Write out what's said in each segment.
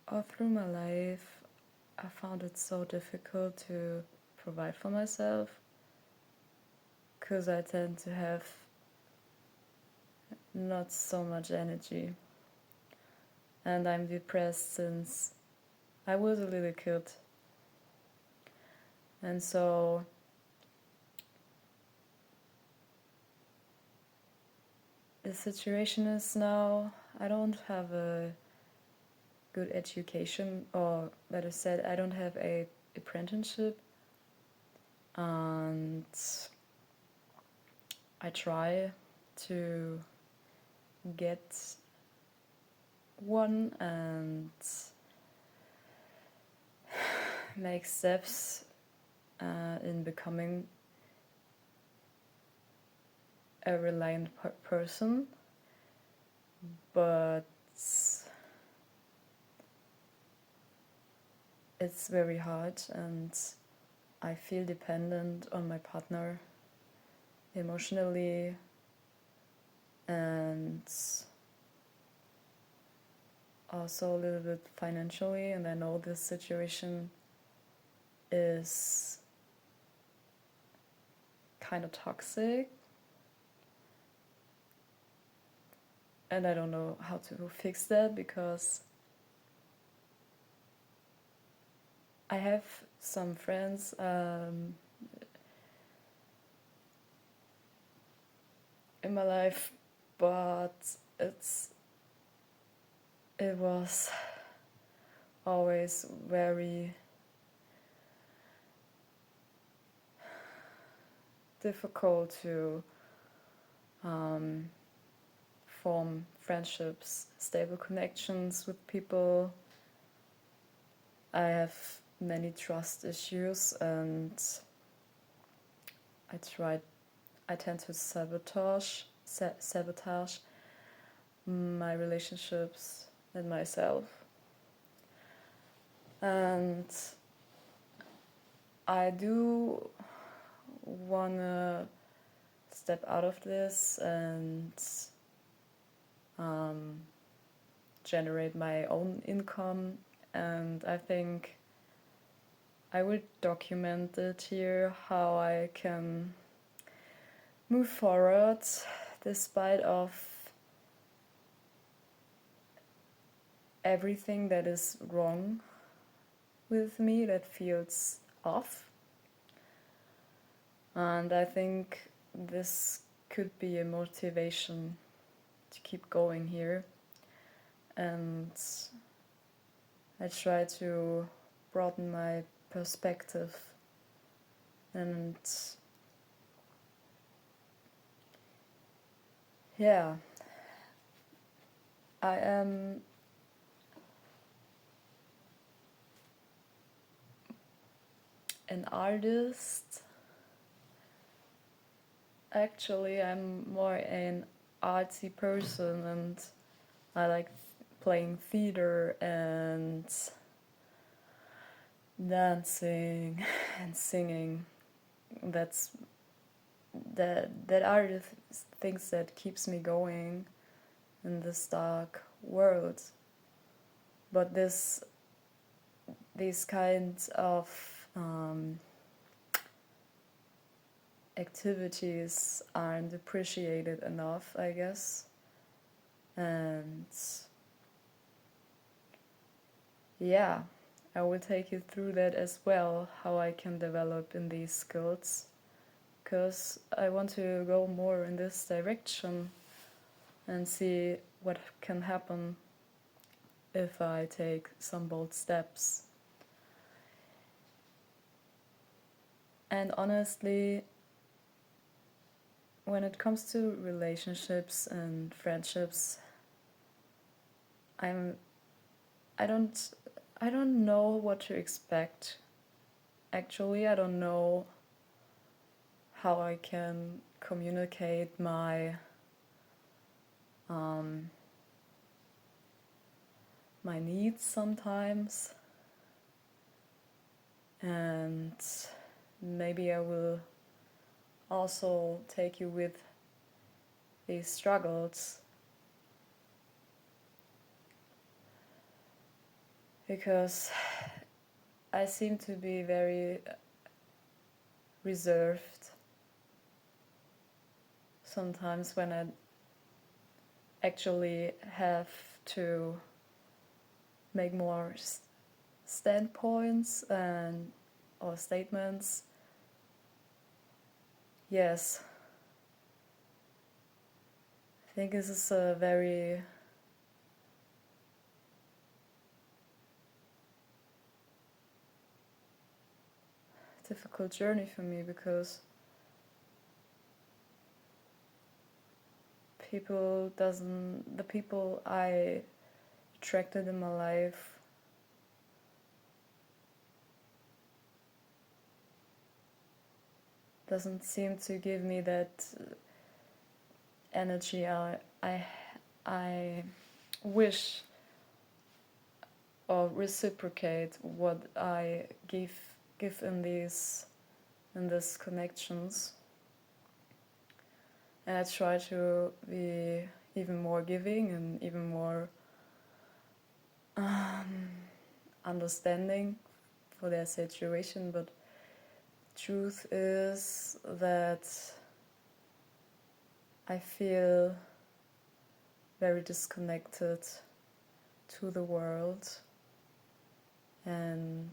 all through my life, I found it so difficult to provide for myself because I tend to have not so much energy. And I'm depressed since I was a little kid. And so the situation is now I don't have a good education, or better said, I don't have a apprenticeship, and I try to get one and make steps in becoming a reliant person, but it's very hard, and I feel dependent on my partner emotionally and also a little bit financially. And I know this situation is kind of toxic, and I don't know how to fix that because I have some friends in my life, but it was always very difficult to form friendships, stable connections with people. I have many trust issues, and I tend to sabotage my relationships and myself. And I do wanna step out of this and generate my own income, and I think I will document it here how I can move forward despite of everything that is wrong with me that feels off. And I think this could be a motivation to keep going here. And I try to broaden my perspective, and yeah, I am an artist. Actually, I'm more an artsy person, and I like playing theater and dancing and singing. That's that are the things that keeps me going in this dark world. But these kinds of activities aren't appreciated enough, I guess. And yeah, I will take you through that as well, how I can develop in these skills, because I want to go more in this direction and see what can happen if I take some bold steps. And honestly, when it comes to relationships and friendships, I don't know what to expect. Actually, I don't know how I can communicate my my needs sometimes, and maybe I will also take you with these struggles. because I seem to be very reserved sometimes when I actually have to make more standpoints and or statements. Yes, I think this is a very difficult journey for me, because the people I attracted in my life doesn't seem to give me that energy I wish, or reciprocate what I give in these connections. And I try to be even more giving and even more understanding for their situation, but truth is that I feel very disconnected to the world, and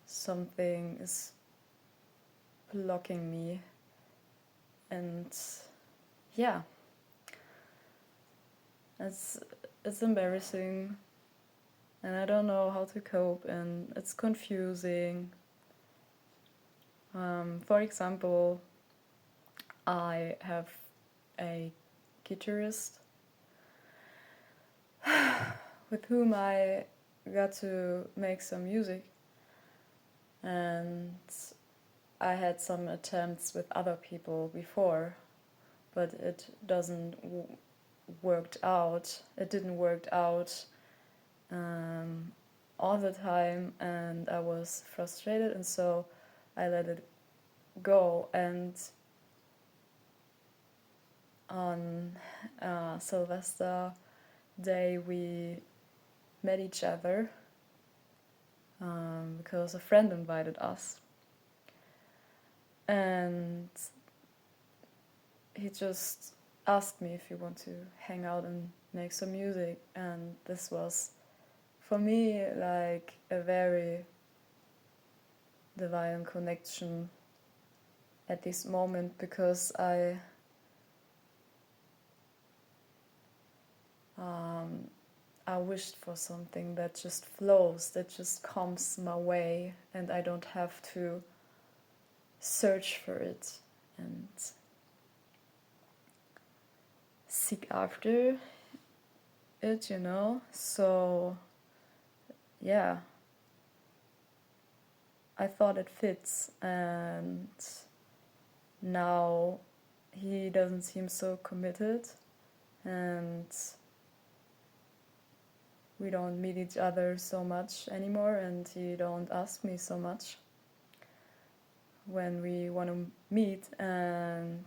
something is blocking me. And yeah, it's embarrassing, and I don't know how to cope, and it's confusing. For example, I have a guitarist with whom I got to make some music, and I had some attempts with other people before, but it worked out. It didn't work out all the time, and I was frustrated, and so I let it go. And on Sylvester Day we met each other because a friend invited us, and he just asked me if he want to hang out and make some music. And this was for me like a very divine connection at this moment, because I wished for something that just flows, that just comes my way, and I don't have to search for it and seek after it, So yeah, I thought it fits, and now he doesn't seem so committed, and we don't meet each other so much anymore, and he don't ask me so much when we want to meet. And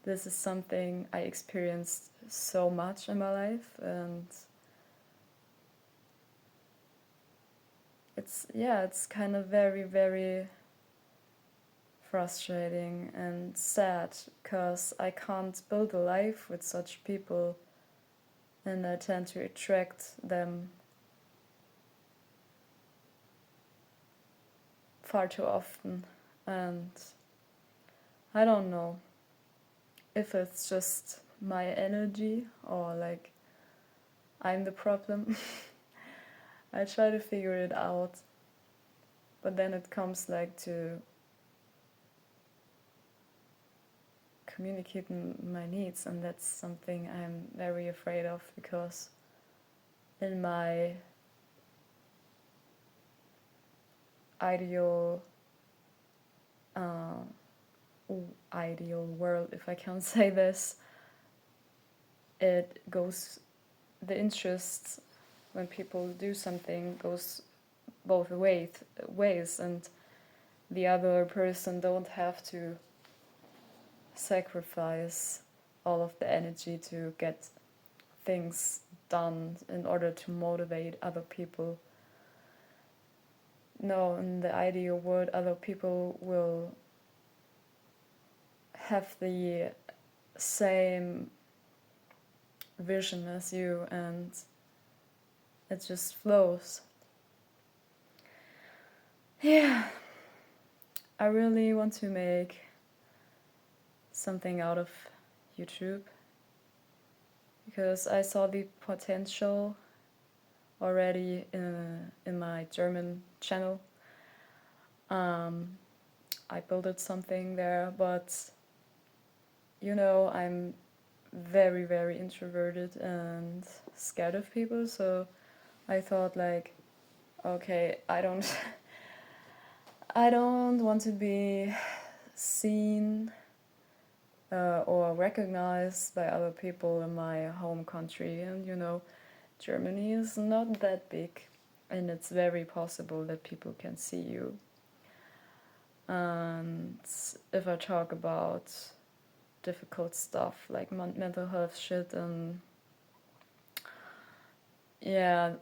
this is something I experienced so much in my life, and it's kind of very, very frustrating and sad, because I can't build a life with such people, and I tend to attract them far too often. And I don't know if it's just my energy, or like I'm the problem. I try to figure it out, but then it comes like to communicating my needs, and that's something I'm very afraid of, because in my ideal world, if I can say this, it goes, the interests when people do something goes both ways, and the other person don't have to sacrifice all of the energy to get things done in order to motivate other people. No, in the ideal world, other people will have the same vision as you, and it just flows. Yeah, I really want to make something out of YouTube because I saw the potential already in my German channel. I built something there, but you know, I'm very, very introverted and scared of people, so I thought like, okay, I don't I don't want to be seen or recognized by other people in my home country, and you know, Germany is not that big, and it's very possible that people can see you. And if I talk about difficult stuff like mental health shit and yeah,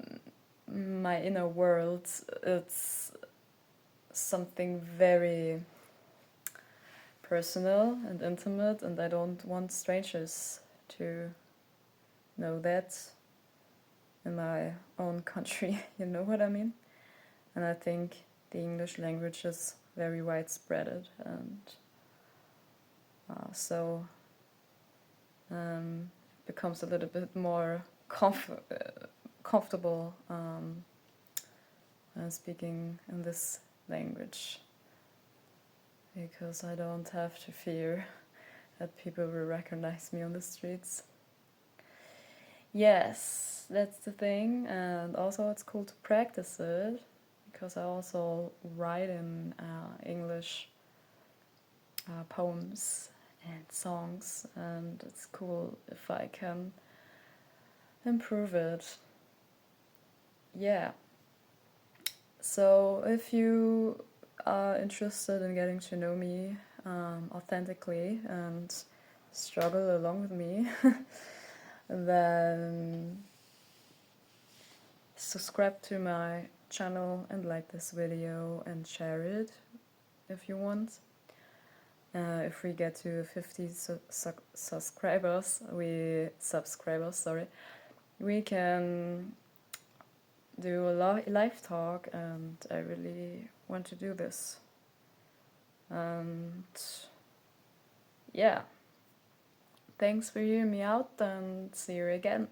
my inner world, it's something very personal and intimate, and I don't want strangers to know that in my own country. You know what I mean? And I think the English language is very widespread, and so becomes a little bit more comfortable speaking in this language, because I don't have to fear that people will recognize me on the streets. Yes, that's the thing, and also it's cool to practice it, because I also write in English poems and songs, and it's cool if I can improve it. Yeah. So if you are interested in getting to know me authentically and struggle along with me, then subscribe to my channel and like this video and share it if you want. If we get to 50 subscribers, we can do a live talk, and I really want to do this. And yeah, thanks for hearing me out, and see you again.